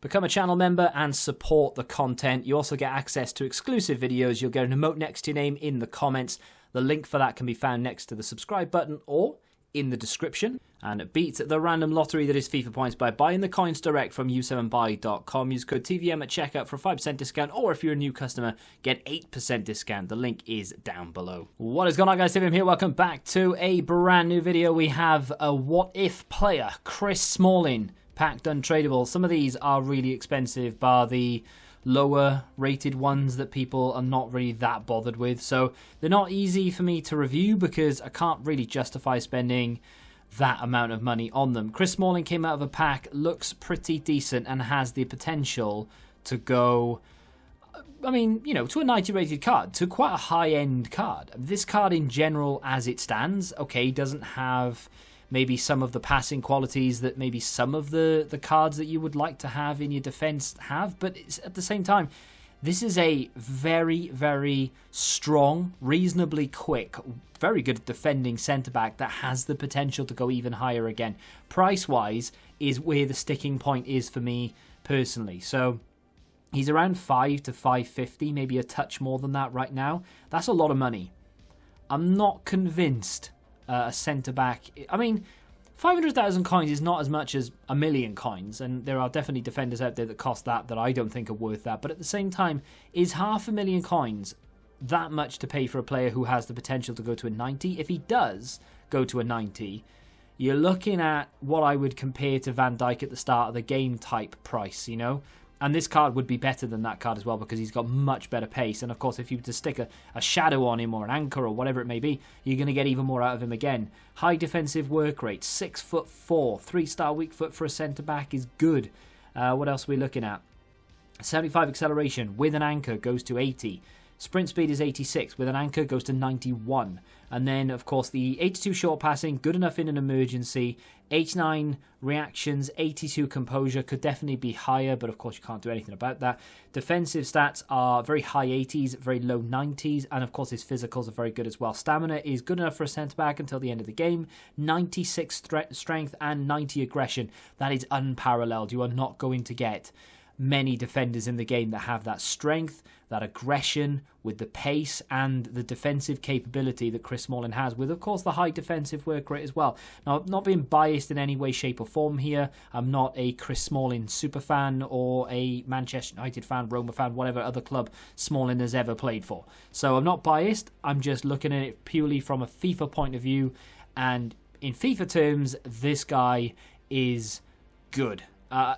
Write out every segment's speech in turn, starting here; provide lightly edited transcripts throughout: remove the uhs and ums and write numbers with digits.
Become a channel member and support the content. You also get access to exclusive videos. You'll get an emote next to your name in the comments. The link for that can be found next to the subscribe button or in the description. And beat the random lottery that is FIFA points by buying the coins direct from u7buy.com. Use code TVM at checkout for a 5% discount, or if you're a new customer, get 8% discount. The link is down below. What is going on, guys? TVM here. Welcome back to a brand new video. We have a what if player, Chris Smalling, packed untradeable. Some of these are really expensive, bar the lower rated ones that people are not really that bothered with. So they're not easy for me to review because I can't really justify spending that amount of money on them. Chris Smalling came out of a pack, looks pretty decent and has the potential to go, I mean, you know, to a 90 rated card, to quite a high-end card. This card in general, as it stands, okay, doesn't have maybe some of the passing qualities that maybe some of the cards that you would like to have in your defense have, but it's, at the same time, this is a very, very strong, reasonably quick, very good defending centre-back that has the potential to go even higher again. Price-wise is where the sticking point is for me personally. So he's around 5 to 550, maybe a touch more than that right now. That's a lot of money. I'm not convinced a centre-back, I mean, 500,000 coins is not as much as a million coins, and there are definitely defenders out there that cost that I don't think are worth that. But at the same time, is 500,000 coins that much to pay for a player who has the potential to go to a 90? If he does go to a 90, you're looking at what I would compare to Van Dijk at the start of the game type price, you know? And this card would be better than that card as well because he's got much better pace. And of course, if you were to stick a shadow on him or an anchor or whatever it may be, you're going to get even more out of him again. High defensive work rate, 6'4", 3-star weak foot for a centre-back is good. What else are we looking at? 75 acceleration with an anchor goes to 80. Sprint speed is 86, with an anchor goes to 91. And then, of course, the 82 short passing, good enough in an emergency. 89 reactions, 82 composure, could definitely be higher, but of course you can't do anything about that. Defensive stats are very high 80s, very low 90s, and of course his physicals are very good as well. Stamina is good enough for a centre-back until the end of the game. 96 strength and 90 aggression. That is unparalleled. You are not going to get many defenders in the game that have that strength, that aggression, with the pace and the defensive capability that Chris Smalling has, with, of course, the high defensive work rate as well. Now, I'm not being biased in any way, shape or form here. I'm not a Chris Smalling super fan or a Manchester United fan, Roma fan, whatever other club Smalling has ever played for. So I'm not biased. I'm just looking at it purely from a FIFA point of view. And in FIFA terms, this guy is good.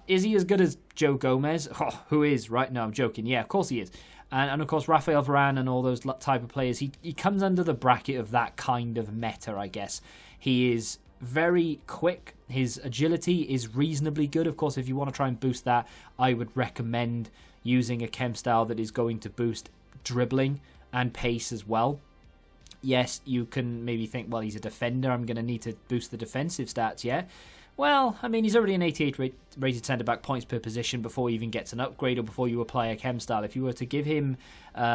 Is he as good as Joe Gomez? Oh, who is? Right now, I'm joking. Yeah, of course he is. And of course, Rafael Varane and all those type of players, he comes under the bracket of that kind of meta, I guess. He is very quick. His agility is reasonably good. Of course, if you want to try and boost that, I would recommend using a chem style that is going to boost dribbling and pace as well. Yes, you can maybe think, well, he's a defender. I'm going to need to boost the defensive stats, yeah? Well, I mean, he's already an 88 rated centre-back points per position before he even gets an upgrade or before you apply a chem style. If you were to give him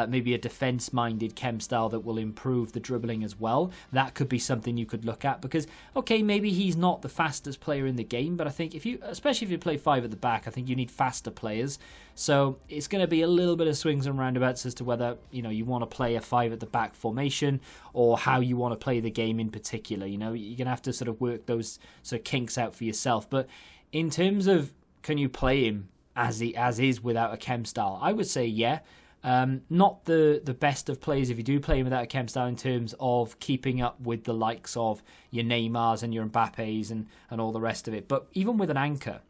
maybe a defence-minded chem style that will improve the dribbling as well, that could be something you could look at. Because, okay, maybe he's not the fastest player in the game, but I think especially if you play 5 at the back, I think you need faster players. So it's going to be a little bit of swings and roundabouts as to whether, you know, you want to play a 5 at the back formation or how you want to play the game in particular. You know, you're going to have to sort of work those sort of kinks out for yourself. But in terms of, can you play him as is without a chem style? I would say yeah. Not the best of players if you do play him without a chem style in terms of keeping up with the likes of your Neymars and your Mbappes and all the rest of it. But even with an anchor,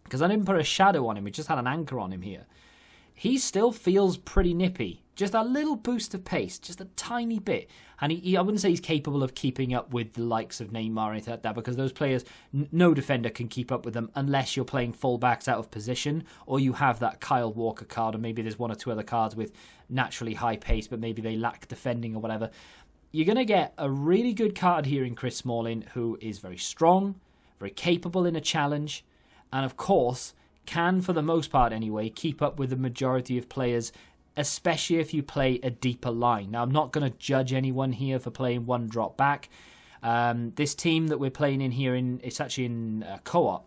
because I didn't put a shadow on him, we just had an anchor on him here, he still feels pretty nippy. Just a little boost of pace, just a tiny bit. And I wouldn't say he's capable of keeping up with the likes of Neymar or anything like that, because those players, no defender can keep up with them unless you're playing fullbacks out of position or you have that Kyle Walker card, or maybe there's 1 or 2 other cards with naturally high pace, but maybe they lack defending or whatever. You're going to get a really good card here in Chris Smalling, who is very strong, very capable in a challenge, and of course can, for the most part anyway, keep up with the majority of players, especially if you play a deeper line. Now, I'm not going to judge anyone here for playing 1 drop back. This team that we're playing in here, it's actually in co-op.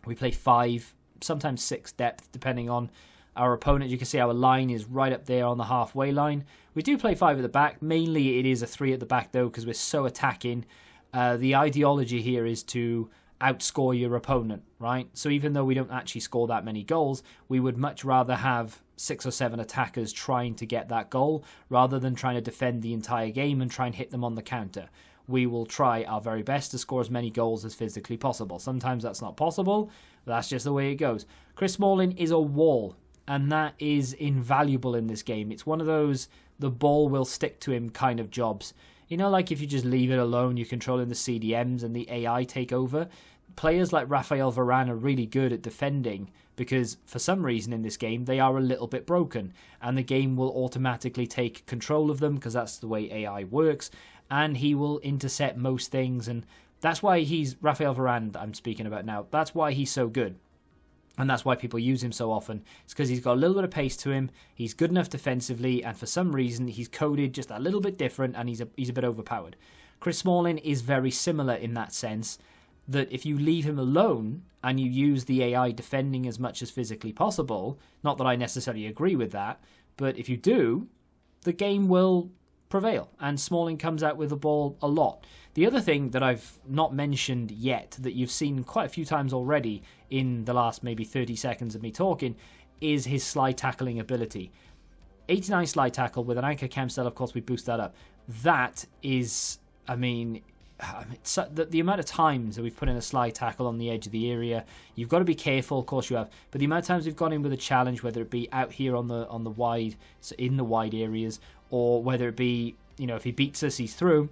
We play 5 sometimes 6 depth, depending on our opponent. You can see our line is right up there on the halfway line. We do play 5 at the back. Mainly it is a 3 at the back, though, because we're so attacking. The ideology here is to outscore your opponent, right? So even though we don't actually score that many goals, we would much rather have 6 or 7 attackers trying to get that goal rather than trying to defend the entire game and try and hit them on the counter. We will try our very best to score as many goals as physically possible. Sometimes that's not possible, but that's just the way it goes. Chris Smalling is a wall, and that is invaluable in this game. It's one of those the ball will stick to him kind of jobs. You know, like if you just leave it alone, you're controlling the CDMs and the AI take over. Players like Raphael Varane are really good at defending because for some reason in this game they are a little bit broken, and the game will automatically take control of them because that's the way AI works, and he will intercept most things, and that's why he's Raphael Varane I'm speaking about now. That's why he's so good. And that's why people use him so often. It's because he's got a little bit of pace to him. He's good enough defensively, and for some reason he's coded just a little bit different, and he's a bit overpowered. Chris Smalling is very similar in that sense, that if you leave him alone and you use the AI defending as much as physically possible, not that I necessarily agree with that, but if you do, the game will prevail, and Smalling comes out with the ball a lot. The other thing that I've not mentioned yet, that you've seen quite a few times already in the last maybe 30 seconds of me talking, is his slide tackling ability. 89 slide tackle with an anchor cam style, of course we boost that up. That is, I mean, the amount of times that we've put in a slide tackle on the edge of the area, you've got to be careful, of course you have, but the amount of times we've gone in with a challenge, whether it be out here on the wide, so in the wide areas, or whether it be, you know, if he beats us, he's through,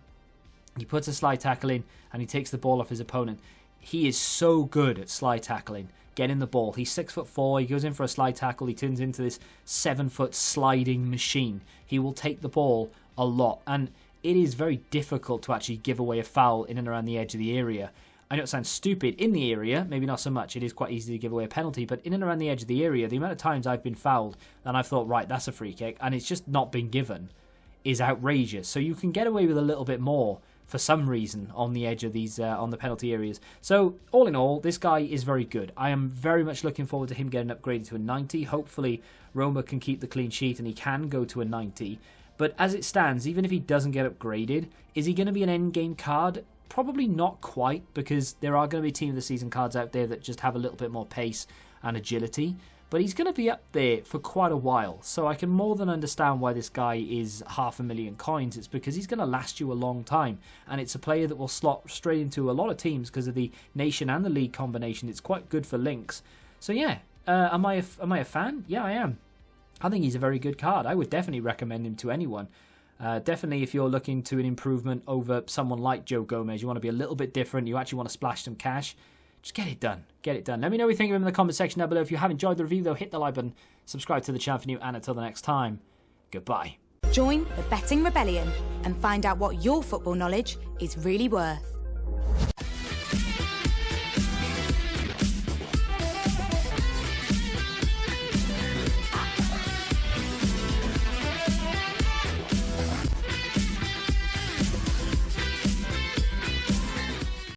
he puts a slide tackle in and he takes the ball off his opponent. He is so good at slide tackling, getting the ball. He's 6'4", he goes in for a slide tackle, he turns into this 7-foot sliding machine. He will take the ball a lot, and it is very difficult to actually give away a foul in and around the edge of the area. I know it sounds stupid in the area, maybe not so much, it is quite easy to give away a penalty, but in and around the edge of the area, the amount of times I've been fouled and I've thought, right, that's a free kick, and it's just not been given, is outrageous. So you can get away with a little bit more for some reason on the edge of these, on the penalty areas. So all in all, this guy is very good. I am very much looking forward to him getting upgraded to a 90. Hopefully Roma can keep the clean sheet and he can go to a 90. But as it stands, even if he doesn't get upgraded, is he going to be an end-game card? Probably not quite, because there are going to be Team of the Season cards out there that just have a little bit more pace and agility. But he's going to be up there for quite a while, so I can more than understand why this guy is 500,000 coins. It's because he's going to last you a long time, and it's a player that will slot straight into a lot of teams because of the nation and the league combination. It's quite good for links. So yeah, am I a fan? Yeah, I am. I think he's a very good card. I would definitely recommend him to anyone. Definitely if you're looking to an improvement over someone like Joe Gomez, you want to be a little bit different, you actually want to splash some cash, just get it done. Get it done. Let me know what you think of him in the comment section down below. If you have enjoyed the review, though, hit the like button, subscribe to the channel for new, and until the next time, goodbye. Join the Betting Rebellion and find out what your football knowledge is really worth.